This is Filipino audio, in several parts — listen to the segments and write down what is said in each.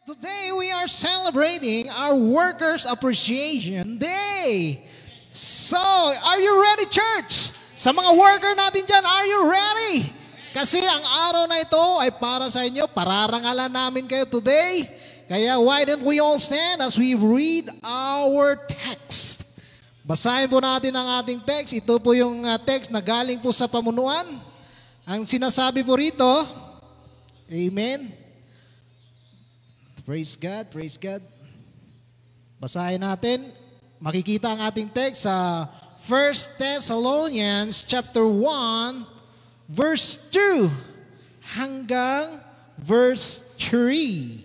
Today we are celebrating our Workers' Appreciation Day. So, are you ready, church? Sa mga worker natin dyan, are you ready? Kasi ang araw na ito ay para sa inyo. Pararangalan namin kayo today. Kaya why don't we all stand as we read our text? Basahin po natin ang ating text. Ito po yung text na galing po sa pamunuan. Ang sinasabi po rito, Amen. Praise God, praise God. Basahin natin. Makikita ang ating text sa 1 Thessalonians chapter 1, verse 2 hanggang verse 3.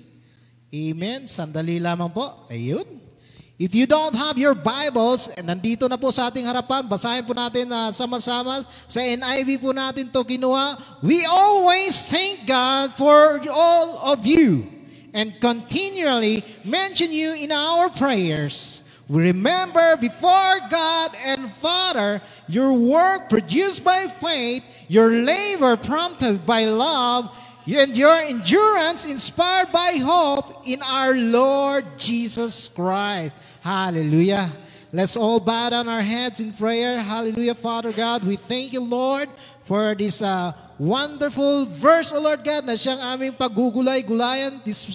Amen. Sandali lamang po. Ayun. If you don't have your Bibles, nandito na po sa ating harapan, basahin po natin sama-sama. Sa NIV po natin to kinuha. We always thank God for all of you and continually mention you in our prayers. We remember before God and Father your work produced by faith, your labor prompted by love, and your endurance inspired by hope in our Lord Jesus Christ. Hallelujah. Let's all bow down our heads in prayer. Hallelujah, Father God. We thank you, Lord, for this wonderful verse, O Lord God, na siyang aming paggugulay-gulayan this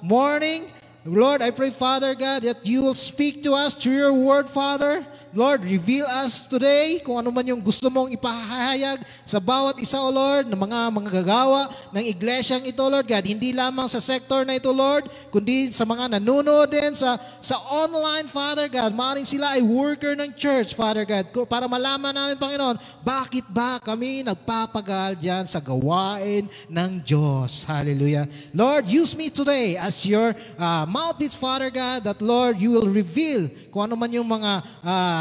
morning. Lord, I pray, Father God, that you will speak to us through your word, Father. Lord, reveal us today kung ano man yung gusto mong ipahayag sa bawat isa, O Lord, ng mga gagawa ng iglesyang ito, Lord God. Hindi lamang sa sector na ito, Lord, kundi sa mga nanunood din sa online, Father God. Maaaring sila ay worker ng church, Father God, para malaman namin, Panginoon, bakit ba kami nagpapagal dyan sa gawain ng Diyos. Hallelujah. Lord, use me today as your mouthpiece, Father God, that Lord, you will reveal kung ano man yung mga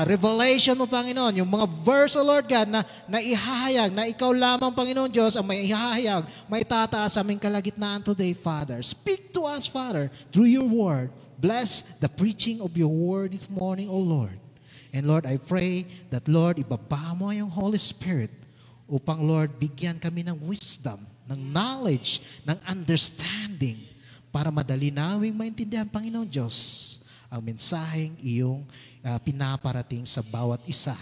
revelation mo, Panginoon, yung mga verse, O Lord God, na ihahayag, na ikaw lamang, Panginoon Diyos, ang may ihahayag, may tataas sa aming kalagitnaan today, Father. Speak to us, Father, through your word. Bless the preaching of your word this morning, O Lord. And Lord, I pray that, Lord, ibaba mo yung Holy Spirit upang, Lord, bigyan kami ng wisdom, ng knowledge, ng understanding, para madali nawing maintindihan, Panginoon Diyos, ang mensaheng iyong pinaparating sa bawat isa.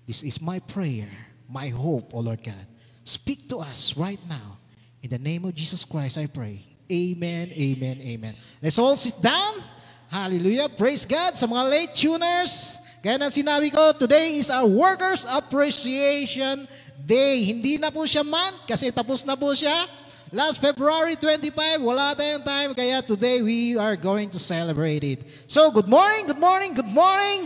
This is my prayer, my hope, O Lord God. Speak to us right now. In the name of Jesus Christ, I pray. Amen, amen, amen. Let's all sit down. Hallelujah. Praise God. Sa mga late tuners, gaya ng sinabi ko, today is our Workers' Appreciation Day. Hindi na po siya month kasi tapos na po siya. Last February 25, wala tayong time, kaya today we are going to celebrate it. So, good morning, good morning, good morning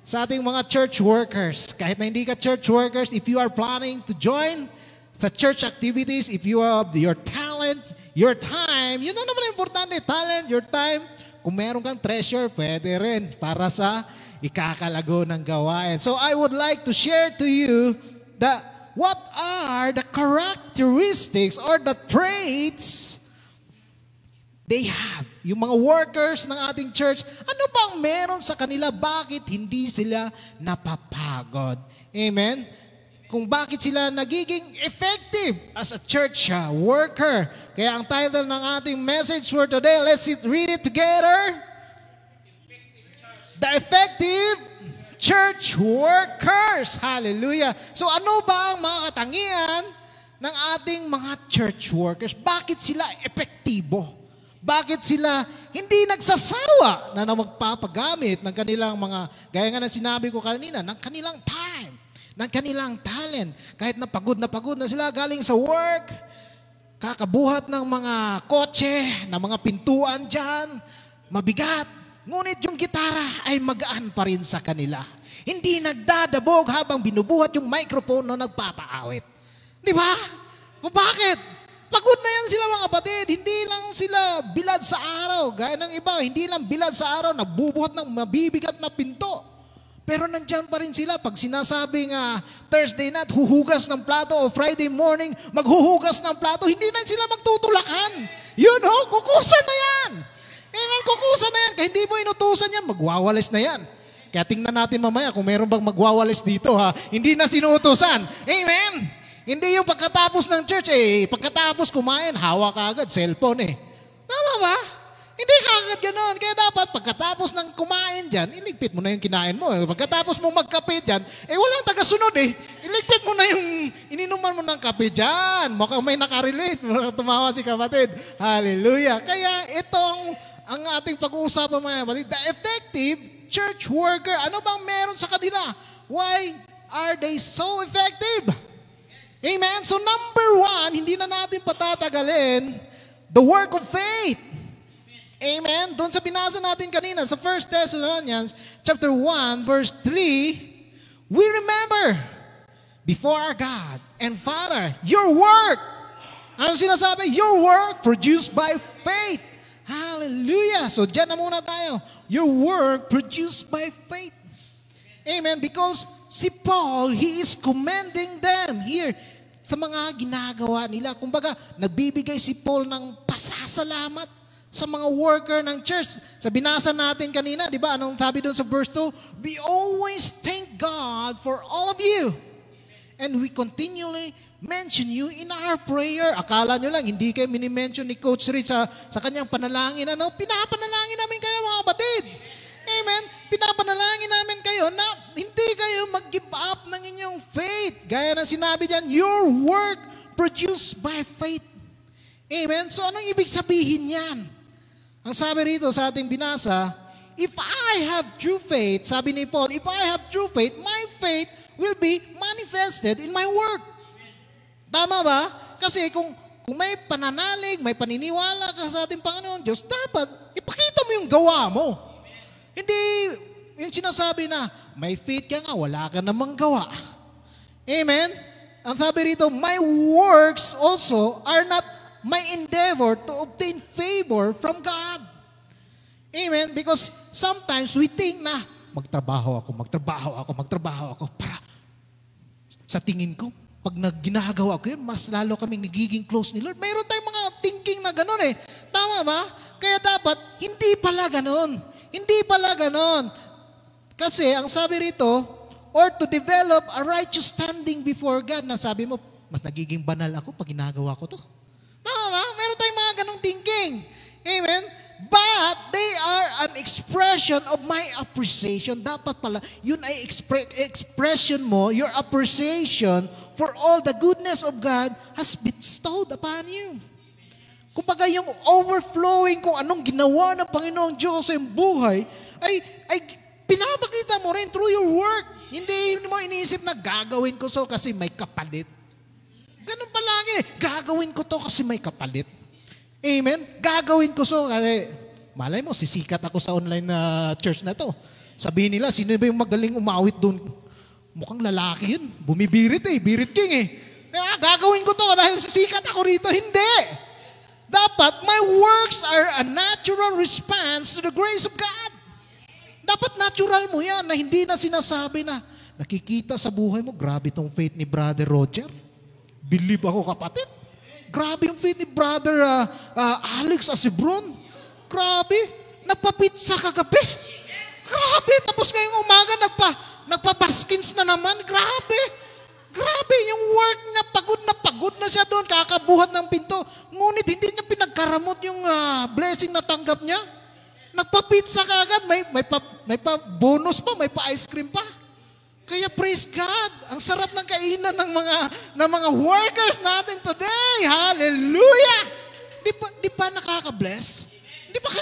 sa ating mga church workers. Kahit na hindi ka church workers, if you are planning to join the church activities, if you have your talent, your time, yun na naman ang importante, talent, your time. Kung meron kang treasure, pwede rin para sa ikakalago ng gawain. So, I would like to share to you that what are the characteristics or the traits they have? Yung mga workers ng ating church, ano bang meron sa kanila? Bakit hindi sila napapagod? Amen? Kung bakit sila nagiging effective as a church worker. Kaya ang title ng ating message for today, let's read it together. The effective church workers. Hallelujah. So ano ba ang mga katangian ng ating mga church workers? Bakit sila epektibo? Bakit sila hindi nagsasawa na magpapagamit ng kanilang mga, gaya nga ng sinabi ko kanina, ng kanilang time, ng kanilang talent. Kahit na pagod na sila galing sa work, kakabuhat ng mga kotse, ng mga pintuan dyan, mabigat. Ngunit yung gitara ay magaan pa rin sa kanila. Hindi nagdadabog habang binubuhat yung microphone na nagpapaawit. Di ba? Bakit? Pagod na yan sila mga kapatid. Hindi lang sila bilad sa araw. Gaya ng iba, hindi lang bilad sa araw, nagbubuhat ng mabibigat na pinto. Pero nandyan pa rin sila. Pag sinasabing Thursday night, huhugas ng plato o Friday morning, maghuhugas ng plato, hindi na sila magtutulakan. You know, kukusan na yan. Amen, kukusan na yan. Kaya hindi mo inutusan yan, magwawalis na yan. Kaya tingnan natin mamaya kung meron bang magwawalis dito Hindi na sinuutusan. Amen. Hindi yung pagkatapos ng church pagkatapos kumain, hawak agad, cellphone Tama ba? pagkatapos ng kumain dyan, iligpit mo na yung kinain mo. Pagkatapos mo magkape dyan, walang tagasunod eh. Iligpit mo na yung ininuman mo ng kape dyan. Mukhang may nakarelate. Tumawa si kapatid. Hallelujah. Kaya ito ang ating pag-uusapan mga kapatid. The effective church worker. Ano bang meron sa kanila? Why are they so effective? Amen? So number 1, hindi na natin patatagalin the work of faith. Amen? Doon sa binasa natin kanina sa 1 Thessalonians chapter 1 verse 3, we remember before our God and Father your work. Ano sinasabi? Your work produced by faith. Hallelujah! So dyan na muna tayo. Your work produced by faith. Amen? Because si Paul, he is commending them here sa mga ginagawa nila. Kumbaga, nagbibigay si Paul ng pasasalamat sa mga worker ng church. Sa binasa natin kanina, di ba? Anong sabi doon sa verse 2? We always thank God for all of you. And we continually mention you in our prayer. Akala nyo lang, hindi kayo minimension ni Coach Rich sa kanyang panalangin. Pinapanalangin namin kayo mga kapatid. Amen? Pinapanalangin namin kayo na hindi kayo mag-give up ng inyong faith. Gaya ng sinabi dyan, your work produced by faith. Amen? So anong ibig sabihin yan? Ang sabi rito sa ating binasa, if I have true faith, sabi ni Paul, if I have true faith, my faith will be manifested in my work. Tama ba? Kasi kung may pananalig, may paniniwala ka sa ating Panginoon Diyos, dapat ipakita mo yung gawa mo. Hindi yung sinasabi na, may faith ka nga, wala ka namang gawa. Amen? Ang sabi rito, my works also are not my endeavor to obtain favor from God. Amen? Because sometimes we think na, magtrabaho ako, para sa tingin ko, pag ginagawa ko yun, mas lalo kaming nagiging close ni Lord. Mayroon tayong mga thinking na gano'n eh. Tama ba? Kaya dapat, hindi pala gano'n. Hindi pala gano'n. Kasi, ang sabi rito, or to develop a righteous standing before God, na sabi mo, mas nagiging banal ako pag ginagawa ko to. Tama ba? Meron tayong mga ganong thinking. Amen? But they are an expression of my appreciation. Dapat pala, yun ay expression mo, your appreciation for all the goodness of God has bestowed upon you. Kumbaga yung overflowing kung anong ginawa ng Panginoong Diyos sa iyong buhay, ay pinapakita mo rin through your work. Hindi mo iniisip na gagawin ko so kasi may kapalit. Ganun palagi eh. Gagawin ko to kasi may kapalit. Amen? Gagawin ko so kasi malay mo, sisikat ako sa online na church na to. Sabihin nila, sino ba yung magaling umawit doon? Mukhang lalaki yun. Bumibirit eh. Birit king eh. Kaya gagawin ko to dahil sisikat ako rito. Hindi. Dapat my works are a natural response to the grace of God. Dapat natural mo yan na hindi na sinasabi na nakikita sa buhay mo, grabe tong faith ni Brother Roger. Believe ako kapatid. Grabe yung faith ni Brother Alex Asibron. Grabe. Nagpa-pizza kagabi. Grabe. Tapos ngayong umaga nagpa-baskins na naman. Grabe. Grabe yung work niya. Pagod na siya doon. Kakabuhat ng pinto. Ngunit hindi niya pinagkaramot yung blessing na tanggap niya. Nagpa-pizza kagad. May pa bonus pa. May pa ice cream pa. Kaya praise God, ang sarap ng kainan ng mga workers natin today. Hallelujah! Di pa nakaka-bless? Di pa ka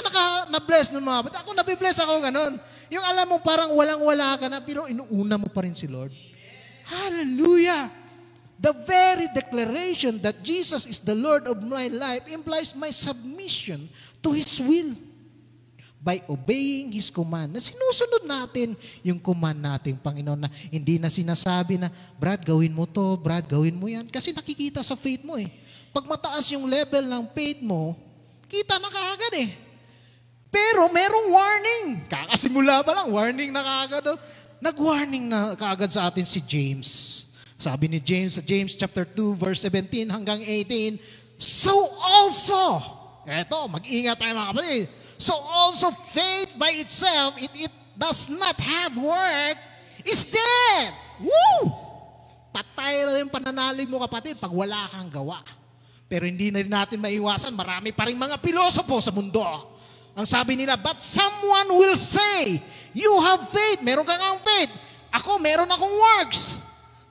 na-bless nun mga? But ako nabibless ako ganun. Yung alam mo parang walang-wala ka na, pero inuuna mo pa rin si Lord. Hallelujah! The very declaration that Jesus is the Lord of my life implies my submission to His will. By obeying His command. Na sinusunod natin yung command natin, Panginoon, na hindi na sinasabi na, Brad, gawin mo to, Brad, gawin mo yan. Kasi nakikita sa faith mo eh. Pag mataas yung level ng faith mo, kita na kaagad eh. Pero merong warning. Kakasimula pa lang, warning na kaagad. Nag-warning na kaagad sa atin si James. Sabi ni James sa James chapter 2 verse 17 hanggang 18, so also, eto, mag-ingat tayo mga kapatid. So also faith by itself, it does not have work, is dead. Woo! Patay na yung pananalig mo kapatid pag wala kang gawa. Pero hindi na rin natin maiwasan, marami pa rin mga pilosopo sa mundo. ang sabi nila, but someone will say, you have faith. Meron ka ngang faith. Ako, meron akong works.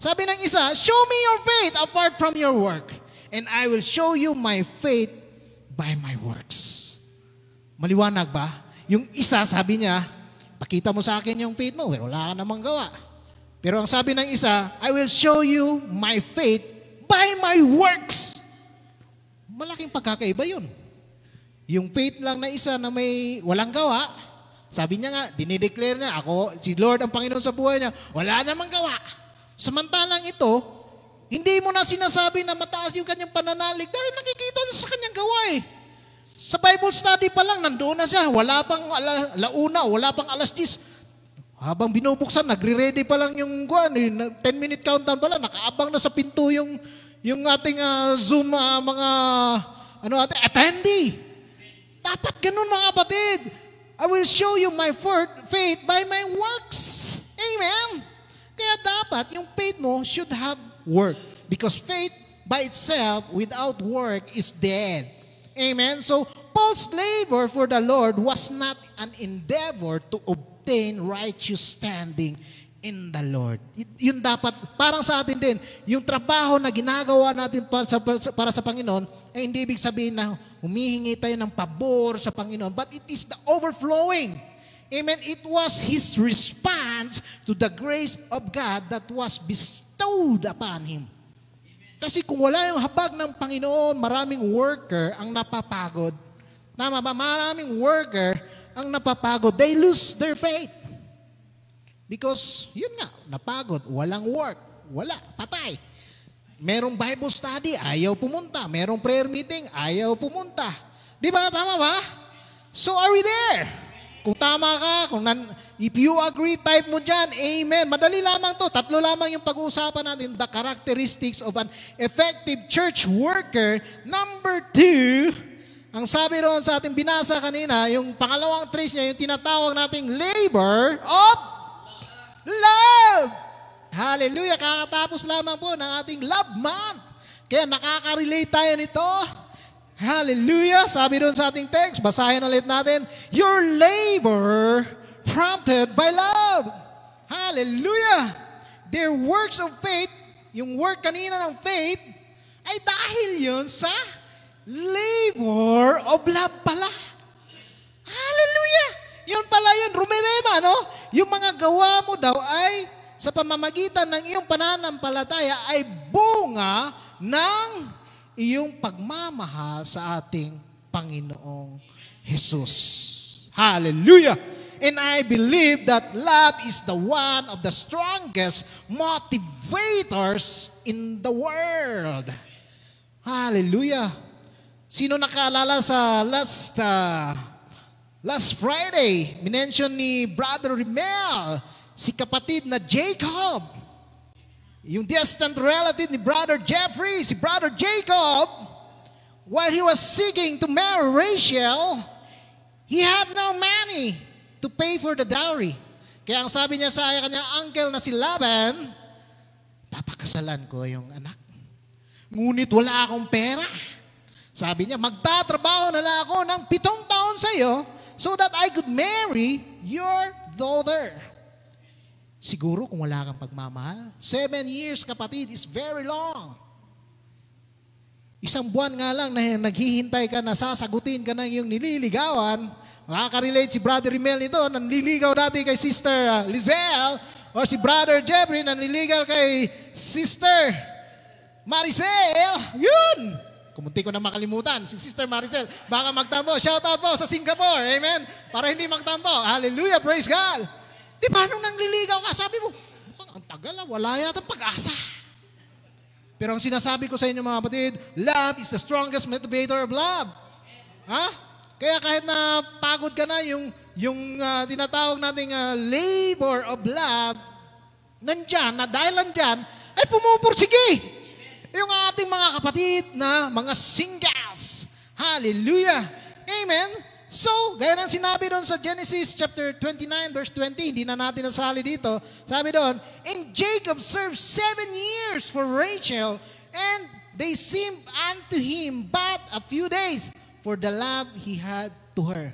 Sabi ng isa, show me your faith apart from your work. And I will show you my faith by my works. Maliwanag ba? Yung isa, sabi niya, pakita mo sa akin yung faith mo. Pero wala ka namang gawa. Pero ang sabi ng isa, I will show you my faith by my works. Malaking pagkakaiba yun. Yung faith lang na isa na may walang gawa, sabi niya nga, dinideclare niya, ako, si Lord ang Panginoon sa buhay niya, wala namang gawa. Samantalang ito, hindi mo na sinasabi na mataas yung kanyang pananalig dahil nakikita na sa kanyang gawa eh. Sa Bible study pa lang, nandoon na siya. Wala pang launa, wala pang alas 10. Habang binubuksan, nagre-ready pa lang yung 10-minute countdown pa lang. Nakaabang na sa pinto yung ating Zoom mga attendee. Dapat ganun mga kapatid. I will show you my faith by my works. Amen. Kaya dapat yung faith mo should have work. Because faith by itself without work is dead. Amen. So Paul's labor for the Lord was not an endeavor to obtain righteous standing in the Lord. Yun dapat, parang sa atin din, yung trabaho na ginagawa natin para sa Panginoon, ay hindi ibig sabihin na humihingi tayo ng pabor sa Panginoon, but it is the overflowing. Amen. It was His response to the grace of God that was bestowed upon Him. Kasi kung wala yung habag ng Panginoon, maraming worker ang napapagod. Tama ba? Maraming worker ang napapagod. They lose their faith. Because, yun nga, napagod. Walang work. Wala. Patay. Merong Bible study, ayaw pumunta. Merong prayer meeting, ayaw pumunta. Di ba? Tama ba? So, are we there? Kung tama ka, if you agree, type mo dyan, amen. Madali lamang to. 3 lamang yung pag-uusapan natin, the characteristics of an effective church worker. Number 2, ang sabi roon sa ating binasa kanina, yung pangalawang trace niya, yung tinatawag nating labor of love. Hallelujah. Kakatapos lamang po ng ating love month. Kaya nakaka-relate tayo nito. Hallelujah. Sabi doon sa ating text, basahin ulit natin, your labor prompted by love. Hallelujah. Their works of faith, yung work kanina ng faith, ay dahil yun sa labor of love pala. Hallelujah. Yun pala yun, rumirema, no? Yung mga gawa mo daw ay sa pamamagitan ng iyong pananampalataya ay bunga ng iyong pagmamahal sa ating Panginoong Jesus. Hallelujah! And I believe that love is the one of the strongest motivators in the world. Hallelujah! Sino nakaalala sa last Friday, minention ni Brother Rimel, si kapatid na Jacob. Yung distant relative ni Brother Jeffrey, si Brother Jacob, while he was seeking to marry Rachel, he had no money to pay for the dowry. Kaya ang sabi niya sa kanyang uncle na si Laban, papakasalan ko yung anak. Ngunit wala akong pera. Sabi niya, magtatrabaho na lang ako ng 7 taon sa iyo so that I could marry your daughter. Siguro kung wala kang pagmamahal, 7 years, kapatid, is very long. 1 buwan nga lang na naghihintay ka na sasagutin ka ng iyong nililigawan. Makaka-relate si Brother Rimel nito, nanliligaw dati kay Sister Lizelle, or si Brother Jeffrey, nanliligaw kay Sister Maricel. Yun! Kumunti ko na makalimutan, si Sister Maricel. Baka magtampo. Shout out po sa Singapore. Amen? Para hindi magtampo. Hallelujah. Praise God. Di ba nung nangliligaw ka, sabi mo, ang tagal wala yata pag-asa. Pero ang sinasabi ko sa inyo mga kapatid, love is the strongest motivator of love. Ha? Kaya kahit na pagod ka na, yung tinatawag nating labor of love, nandyan, na dahil nandyan, ay pumupursige. Yung ating mga kapatid na mga singles. Hallelujah. Amen. So, gaya ng sinabi doon sa Genesis chapter 29 verse 20, hindi na natin nasali dito. Sabi doon, and Jacob served 7 years for Rachel, and they seemed unto him but a few days for the love he had to her.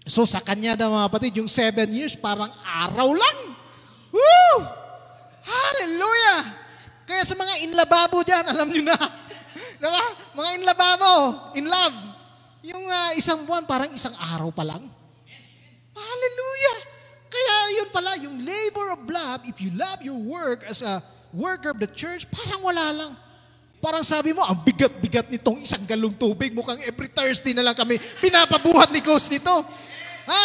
So sa kanya daw mga kapatid, yung 7 years parang araw lang. Woo! Hallelujah! Kaya sa mga inlababo dyan, alam nyo na. Diba? Mga inlababo, in love. Yung isang buwan, parang isang araw pa lang. Hallelujah! Kaya yun pala, yung labor of love, if you love your work as a worker of the church, parang wala lang. Parang sabi mo, ang bigat-bigat nitong isang galong tubig. Mukhang every Thursday na lang kami pinapabuhat ni Coach nito. Ha?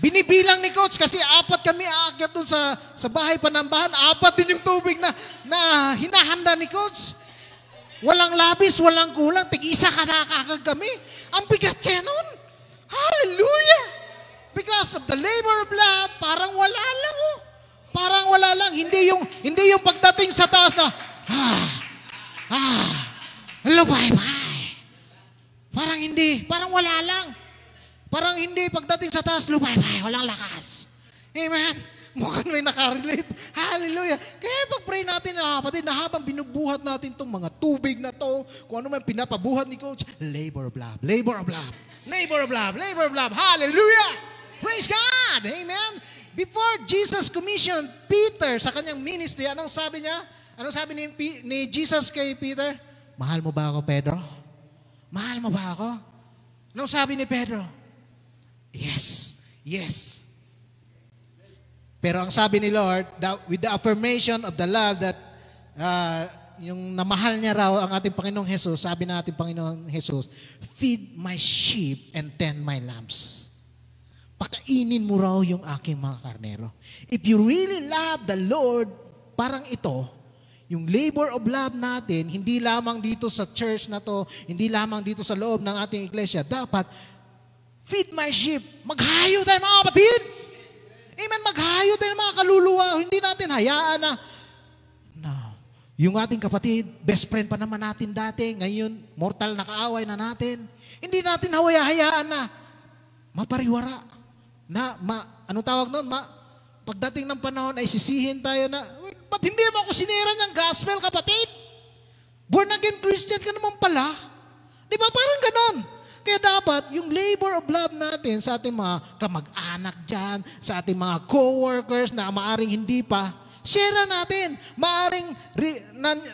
Binibilang ni Coach kasi 4 kami aakyat dun sa bahay Panambahan. 4 din yung tubig na hinahanda ni Coach. Walang labis, walang kulang. Tig-isa kakagad kami. Ang bigat kaya nun. Hallelujah! Because of the labor of love, parang wala lang. Oh. Parang wala lang. Hindi yung pagdating sa taas na, hello, bye-bye. Parang hindi. Parang wala lang. Parang hindi. Pagdating sa taas, bye-bye. Walang lakas. Amen? Mukhang may nakarelate. Hallelujah. Kaya pag-pray natin, kapatid, na habang binubuhat natin itong mga tubig na to, kung ano man pinapabuhat ni Coach, labor of love. Labor of love. Labor of love. Labor of love. Hallelujah. Praise God. Amen? Before Jesus commissioned Peter sa kanyang ministry, anong sabi niya? Anong sabi ni Jesus kay Peter? Mahal mo ba ako, Pedro? Mahal mo ba ako? Anong sabi ni Pedro? Yes. Yes. Pero ang sabi ni Lord, with the affirmation of the love that yung namahal niya raw ang ating Panginoong Jesus, sabi na ating Panginoong Jesus, feed my sheep and tend my lambs. Pakainin mo raw yung aking mga karnero. If you really love the Lord, parang ito, yung labor of love natin, hindi lamang dito sa church na to, hindi lamang dito sa loob ng ating iglesia, dapat, feed my sheep. Maghayo tayo mga kapatid. Amen, maghayo tayo mga kaluluwa. Hindi natin hayaan na, yung ating kapatid, best friend pa naman natin dati, ngayon, mortal na kaaway na natin. Hindi natin hayaan na mapariwara. Anong tawag nun? Pagdating ng panahon ay sisihin tayo na, ba't hindi mo ako sinira ng gospel, kapatid? Born again Christian ka naman pala. Di ba? Parang ganon. Kaya dapat, yung labor of love natin sa ating mga kamag-anak dyan, sa ating mga co-workers na maaring hindi pa, share natin. Maaring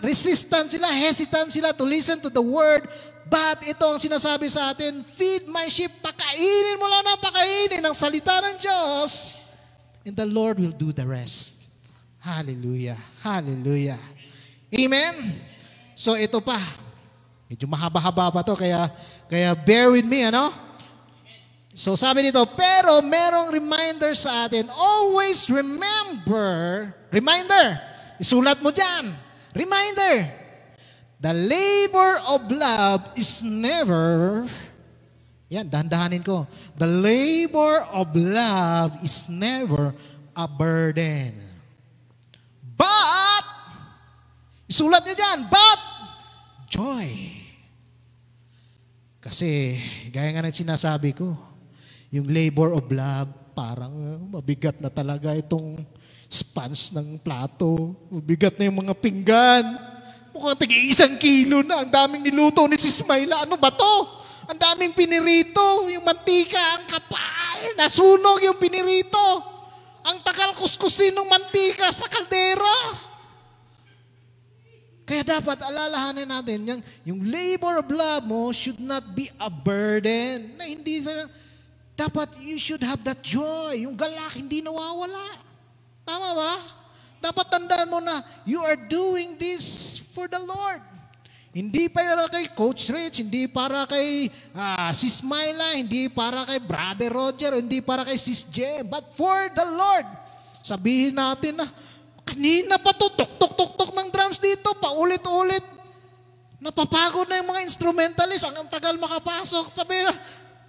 resistant sila, hesitant sila to listen to the word. But ito ang sinasabi sa atin, feed my sheep, pakainin mo lang na pakainin ang salita ng Diyos. And the Lord will do the rest. Hallelujah. Hallelujah. Amen? So ito pa. Medyo mahaba-haba pa to, kaya bear with me, ano? So sabi dito, pero merong reminder sa atin, always remember, reminder, isulat mo dyan, reminder, the labor of love is never, yan, dahan-dahanin ko, the labor of love is never a burden. But, isulat niyo dyan, but, joy. Kasi, gaya nga ng sinasabi ko, yung labor of love, parang mabigat na talaga itong sponge ng plato. Mabigat na yung mga pinggan. Mukhang tig-1 kilo na. Ang daming niluto ni Sis Myla. Ano ba to? Ang daming pinirito. Yung mantika, ang kapal. Nasunog yung pinirito. Ang tagal kuskusin ng mantika sa kaldera. Kaya dapat alalahanin natin, yung labor of love mo should not be a burden. Na hindi dapat you should have that joy. Yung galak hindi nawawala. Tama ba? Dapat tandaan mo na you are doing this for the Lord. Hindi para kay Coach Rich, hindi para kay Sis Myla, hindi para kay Brother Roger, hindi para kay Sis Jem, but for the Lord. Sabihin natin na, kanina pa to, tok-tok-tok ng drums dito, paulit-ulit. Napapagod na yung mga instrumentalist, ang tagal makapasok. Sabihin na,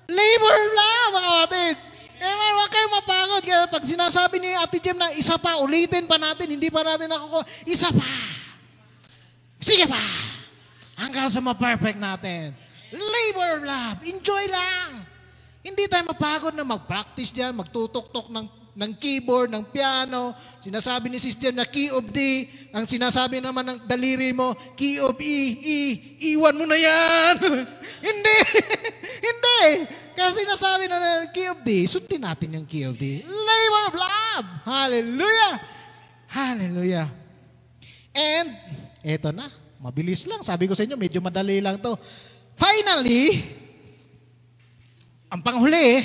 labor lang, mga kapatid. Amen, huwag kayong mapagod. Kaya pag sinasabi ni Ate Jem na isa pa, ulitin pa natin, hindi pa natin nakukuha, isa pa. Sige pa. Hanggang sa ma-perfect natin. Labor of love. Enjoy lang. Hindi tayo mapagod na mag-practice dyan, magtutok-tok ng keyboard, ng piano. Sinasabi ni Sister na key of D. Ang sinasabi naman ng daliri mo, key of E. Iwan mo na yan. Hindi. Hindi. Kaya Kaya sinasabi na Key of D, sundin natin yung Key of D. Labor of love. Hallelujah. Hallelujah. And, eto na. Mabilis lang. Sabi ko sa inyo, medyo madali lang to. Finally, ang panghuli,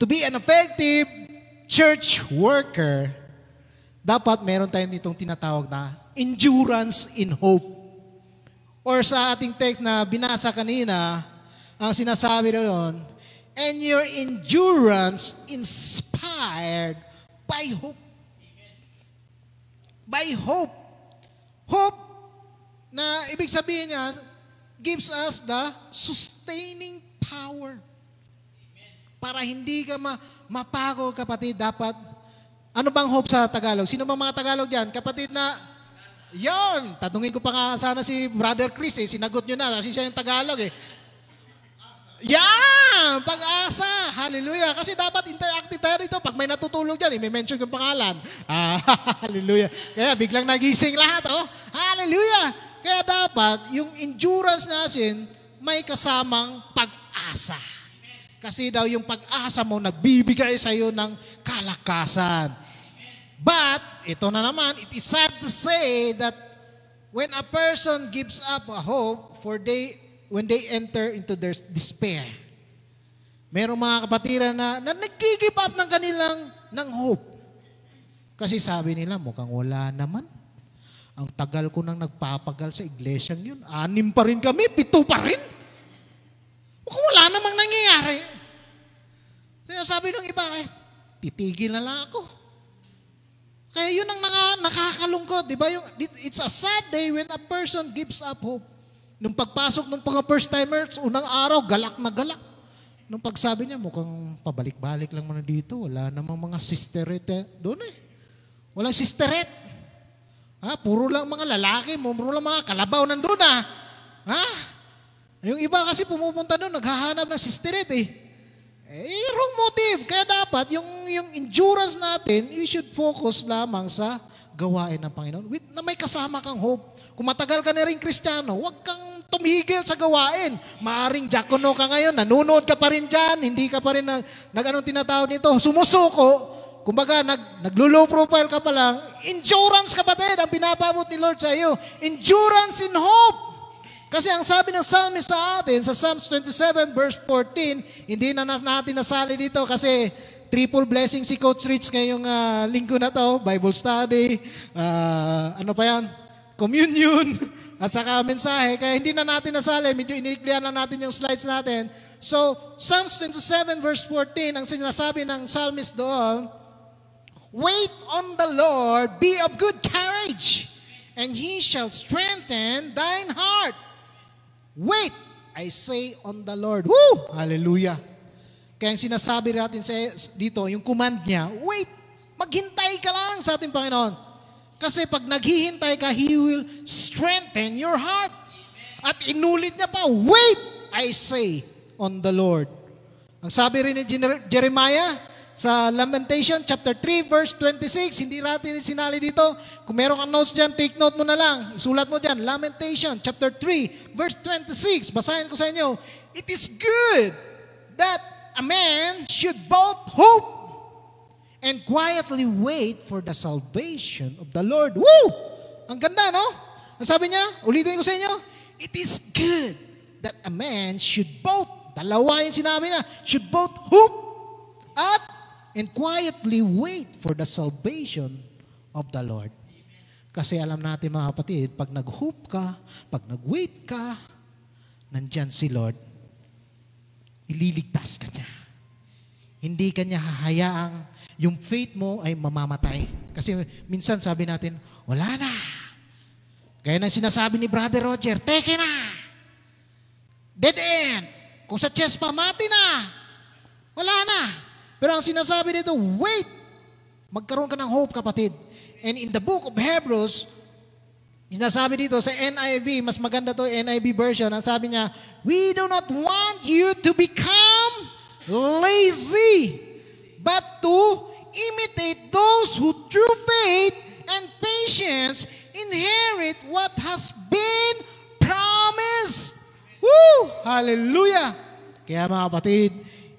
to be an effective church worker, dapat meron tayong itong tinatawag na endurance in hope. Or sa ating text na binasa kanina, ang sinasabi doon, and your endurance inspired by hope. By hope. Hope na ibig sabihin niya, gives us the sustaining power. Para hindi ka mapagod, kapatid, dapat, ano bang hope sa Tagalog? Sino bang mga Tagalog dyan? Kapatid na, yon, tanungin ko pa nga sana si Brother Chris sinagot nyo na kasi siya yung Tagalog Yan! Pag-asa! Hallelujah! Kasi dapat interactive tayo dito. Pag may natutulog dyan, may mention yung pangalan. Hallelujah! Kaya biglang nagising lahat. Hallelujah! Kaya dapat, yung endurance natin, may kasamang pag-asa. Kasi daw yung pag-asa mo, nagbibigay sa iyo ng kalakasan. But, ito na naman, it is sad to say that when a person gives up a hope when they enter into their despair, merong mga kapatiran na nag-give up ng kanilang ng hope. Kasi sabi nila, mukhang wala naman. Ang tagal ko nang nagpapagal sa iglesyang yun. 6 pa rin kami, 7 pa rin. Mukhang wala namang nangyayari. Kaya sabi ng iba, titigil na lang ako. Kaya yun ang nakakalungkot, di ba? It's a sad day when a person gives up hope. Nung pagpasok ng mga first timers, unang araw, galak na galak. Nung pagsabi niya, mukhang pabalik-balik lang muna dito. Wala namang mga sisterette doon Walang sisterette. Puro lang mga lalaki, puro lang mga kalabaw nandun Yung iba kasi pumupunta doon, naghahanap ng sisterette wrong motive. Kaya dapat, yung endurance natin, we should focus lamang sa gawain ng Panginoon na may kasama kang hope. Kung matagal ka na rin Kristiyano, huwag kang tumigil sa gawain. Maaring diakono ka ngayon, nanunood ka pa rin dyan, hindi ka pa rin anong tinatawag nito, sumusuko. Kumbaga, naglo-low profile ka pa lang, endurance kapatid, ang pinapabot ni Lord sa iyo. Endurance in hope. Kasi ang sabi ng psalmist sa atin, sa Psalms 27 verse 14, hindi na natin nasali dito kasi triple blessing si Coach Rich ngayong linggo na to, Bible study, ano pa yan? Communion, at saka mensahe. Kaya hindi na natin nasali, medyo iniklian na natin yung slides natin. So, Psalms 27 verse 14, ang sinasabi ng psalmist doon, wait on the Lord, be of good courage, and He shall strengthen thine heart. Wait, I say on the Lord. Woo! Hallelujah. Kaya yung sinasabi natin dito, yung command niya, wait, maghintay ka lang sa ating Panginoon. Kasi pag naghihintay ka, He will strengthen your heart. At inulit niya pa, wait, I say on the Lord. Ang sabi rin ni Jeremiah sa Lamentation chapter 3 verse 26, hindi natin sinali dito. Kung meron kang notes dyan, take note mo na lang. Isulat mo dyan, Lamentation chapter 3 verse 26. Basahin ko sa inyo. It is good that a man should both hope and quietly wait for the salvation of the Lord. Woo! Ang ganda, no? Ang sabi niya, ulitin ko sa inyo, it is good that a man should both, dalawa yung sinabi niya, should both hope and quietly wait for the salvation of the Lord. Kasi alam natin mga kapatid, pag nag-hope ka, pag nag-wait ka, nandyan si Lord, ililigtas ka niya. Hindi ka niya hahayaang yung faith mo ay mamamatay. Kasi minsan sabi natin, wala na. Gaya ng sinasabi ni Brother Roger, teke na. Dead end. Kung sa chest pa, mati na. Wala na. Pero ang sinasabi dito, wait. Magkaroon ka ng hope, kapatid. And in the book of Hebrews, sinasabi dito sa NIV, mas maganda to NIV version, ang sabi niya, we do not want you to become lazy, but to imitate those who through faith and patience inherit what has been promised. Woo! Hallelujah! Kaya mga kapatid,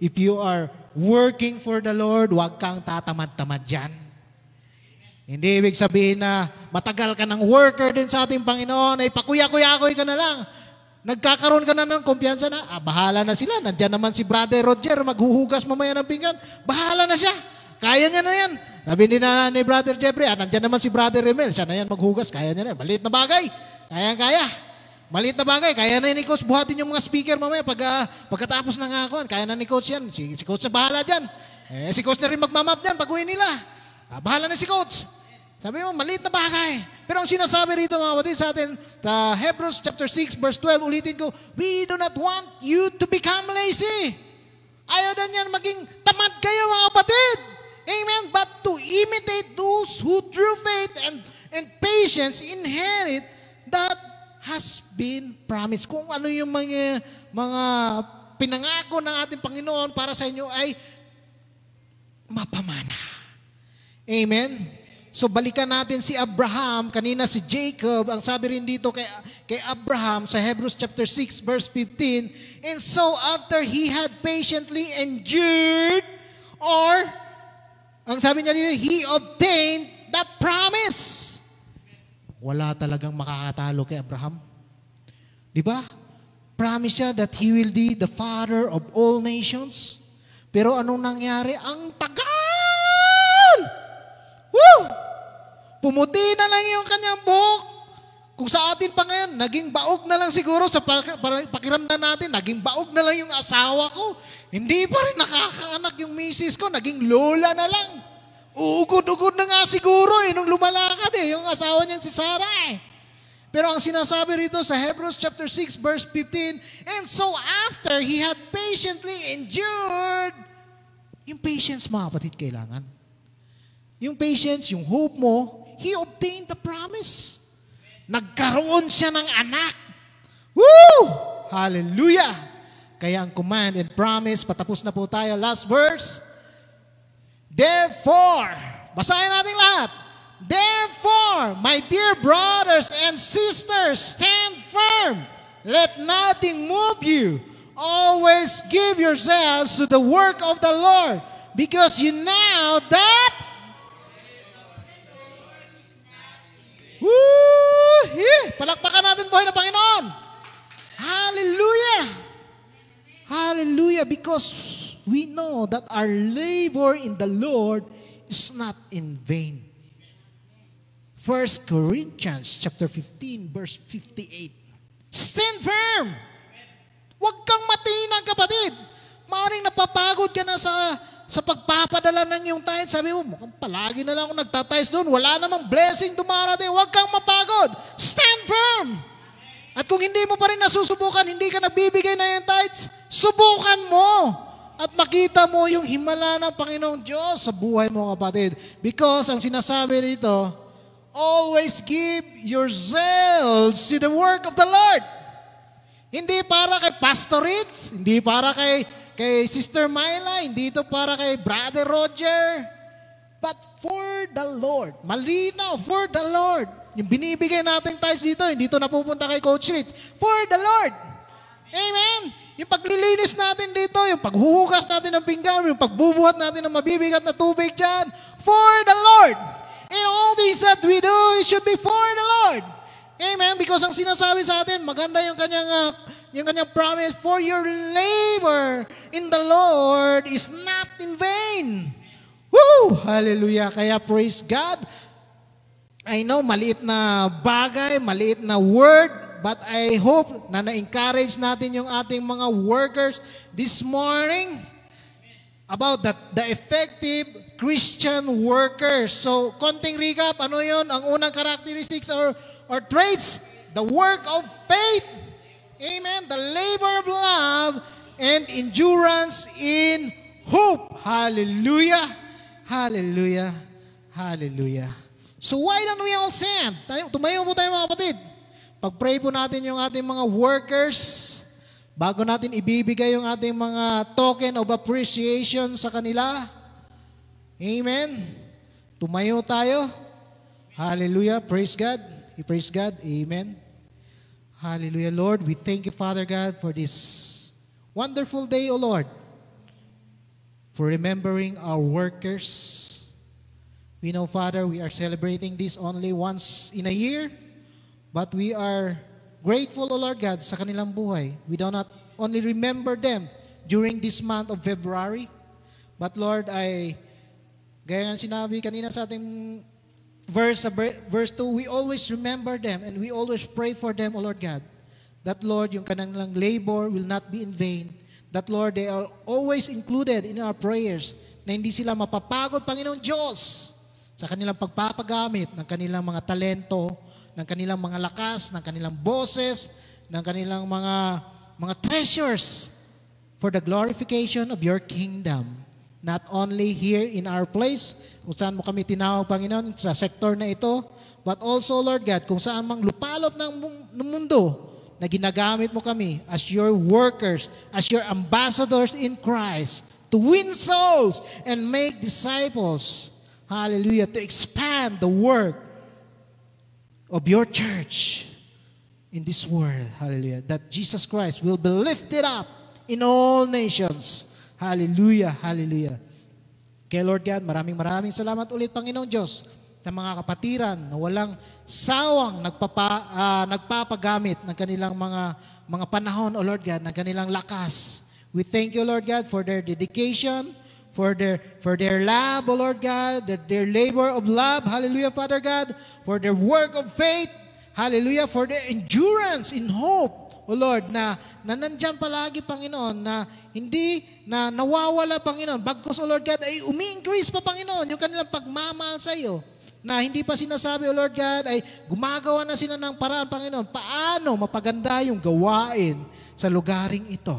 if you are working for the Lord, huwag kang tatamad-tamad dyan. Hindi ibig sabihin na matagal ka ng worker din sa ating Panginoon, ay pakuya-kuya-kuy ka na lang. Nagkakaroon ka na ng kumpiyansa na, bahala na sila. Nandiyan naman si Brother Roger, maghuhugas mamaya ng pinggan. Bahala na siya. Kaya niya na yan. Sabi ni Brother Jeffrey, nandiyan naman si Brother Remel. Siya na yan maghugas. Kaya niya na yan. Maliit na bagay. Kaya. Maliit na bagay. Kaya na ni Coach buhatin yung mga speaker mamaya pagkatapos ng ngakuan. Kaya na ni Coach yan. Si Coach na bahala dyan. Si Coach na rin magmamap dyan pag uwi nila. Bahala na si Coach. Sabi mo, maliit na bagay. Pero ang sinasabi rito mga kapatid sa atin, Hebrews chapter 6 verse 12, ulitin ko, we do not want you to become lazy. Ayaw na niyan maging tamad kayo mga kapatid. Amen? But to imitate those who through faith and patience inherit that has been promised. Kung ano yung mga pinangako ng ating Panginoon para sa inyo ay mapamana. Amen? So balikan natin si Abraham, kanina si Jacob, ang sabi rin dito kay Abraham sa Hebrews chapter 6 verse 15, and so after he had patiently endured, or ang sabi niya dito, he obtained the promise. Wala talagang makakatalo kay Abraham. Di ba? Promise siya that he will be the father of all nations. Pero anong nangyari? Ang tagal! Woo! Pumuti na lang yung kanyang buhok. Kung sa atin pa ngayon, naging baog na lang siguro sa pakiramdam natin, naging baog na lang yung asawa ko. Hindi pa rin nakakaanak yung misis ko, naging lola na lang. Uugod-ugod na nga siguro nung lumalakad yung asawa niyang si Sarah Pero ang sinasabi rito sa Hebrews chapter 6 verse 15, and so after he had patiently endured, yung patience mga kapatid kailangan. Yung patience, yung hope mo, he obtained the promise. Nagkaroon siya ng anak. Woo! Hallelujah! Kaya ang command and promise, patapos na po tayo. Last verse. Therefore, basahin natin lahat. Therefore, my dear brothers and sisters, stand firm. Let nothing move you. Always give yourselves to the work of the Lord, because you know that palakpakan natin buhay ng Panginoon. Hallelujah! Hallelujah! Because we know that our labor in the Lord is not in vain. 1 Corinthians chapter 15 verse 58. Stand firm! Huwag kang matinag, kapatid. Maaring napapagod ka na sa pagpapadala ng iyong tithe. Sabi mo, mukhang palagi na lang ako nagtatize doon. Wala namang blessing dumarating. Huwag kang mapagod. Stand firm! At kung hindi mo pa rin nasusubukan, hindi ka nagbibigay na yung tithes, subukan mo. At makita mo yung himala ng Panginoong Diyos sa buhay mo, kapatid. Because ang sinasabi rito, always give yourselves to the work of the Lord. Hindi para kay Pastor Ritz, hindi para kay Sister Myla, hindi ito para kay Brother Roger, but for the Lord. Malinaw, for the Lord. Yung binibigay natin tithes dito, hindi ito napupunta kay Coach Ritz. For the Lord. Amen. Yung paglilinis natin dito, yung paghuhugas natin ng pinggan, yung pagbubuhat natin ng mabibigat na tubig dyan, for the Lord. And all things that we do, it should be for the Lord. Amen. Because ang sinasabi sa atin, maganda yung kanyang promise, for your labor in the Lord is not in vain. Woo! Hallelujah. Kaya praise God. I know, maliit na bagay, maliit na word, but I hope na na-encourage natin yung ating mga workers this morning about the effective Christian workers. So, konting recap, ano yun? Ang unang characteristics or traits, the work of faith, amen, the labor of love, and endurance in hope. Hallelujah! Hallelujah! Hallelujah! So why don't we all stand? Tumayo po tayo mga kapatid. Pag-pray po natin yung ating mga workers bago natin ibibigay yung ating mga token of appreciation sa kanila. Amen. Tumayo tayo. Hallelujah. Praise God. Praise God. Amen. Hallelujah, Lord. We thank you, Father God, for this wonderful day, O Lord. for remembering our workers. We know, Father, we are celebrating this only once in a year, but we are grateful, O Lord God, sa kanilang buhay. We do not only remember them during this month of February, but Lord, gaya nga sinabi kanina sa ating verse 2, we always remember them and we always pray for them, O Lord God, that Lord, yung kanilang labor will not be in vain. That Lord, they are always included in our prayers, na hindi sila mapapagod, Panginoon Diyos, sa kanilang pagpapagamit ng kanilang mga talento, ng kanilang mga lakas, ng kanilang boses, ng kanilang mga treasures for the glorification of your kingdom. Not only here in our place, kung saan mo kami tinawag, Panginoon, sa sektor na ito, but also, Lord God, kung saan mang lupalop ng mundo na ginagamit mo kami as your workers, as your ambassadors in Christ, to win souls and make disciples. Hallelujah. To expand the work of your church in this world. Hallelujah. That Jesus Christ will be lifted up in all nations. Hallelujah. Hallelujah. Kaya Lord God, maraming salamat ulit, Panginoon Diyos, sa mga kapatiran na walang sawang nagpapagamit ng kanilang mga panahon, O Lord God, ng kanilang lakas. We thank you, Lord God, for their dedication, for their love, O Lord God, their labor of love, hallelujah, Father God, for their work of faith, hallelujah, for their endurance in hope, O Lord, na nandyan palagi, Panginoon, na hindi na nawawala, Panginoon, bagkus, O Lord God, ay umi-increase pa, Panginoon, yung kanilang pagmamahal sa iyo, na hindi pa sinasabi, O Lord God, ay gumagawa na sila ng paraan, Panginoon, paano mapaganda yung gawain sa lugaring ito.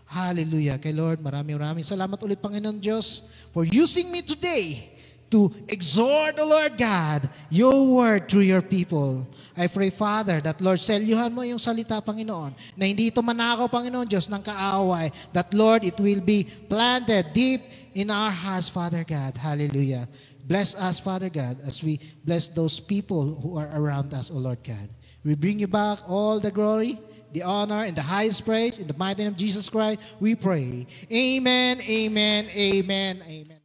Hallelujah. Kay Lord, maraming salamat ulit, Panginoon Diyos, for using me today to exhort, O Lord God, your word through your people. I pray, Father, that Lord, selyuhan mo yung salita, Panginoon, na hindi ito manakaw, Panginoon Diyos, ng kaaway, that Lord, it will be planted deep in our hearts, Father God. Hallelujah. Bless us, Father God, as we bless those people who are around us, O Lord God. We bring you back all the glory, the honor, and the highest praise. In the mighty name of Jesus Christ, we pray. Amen, amen, amen, amen.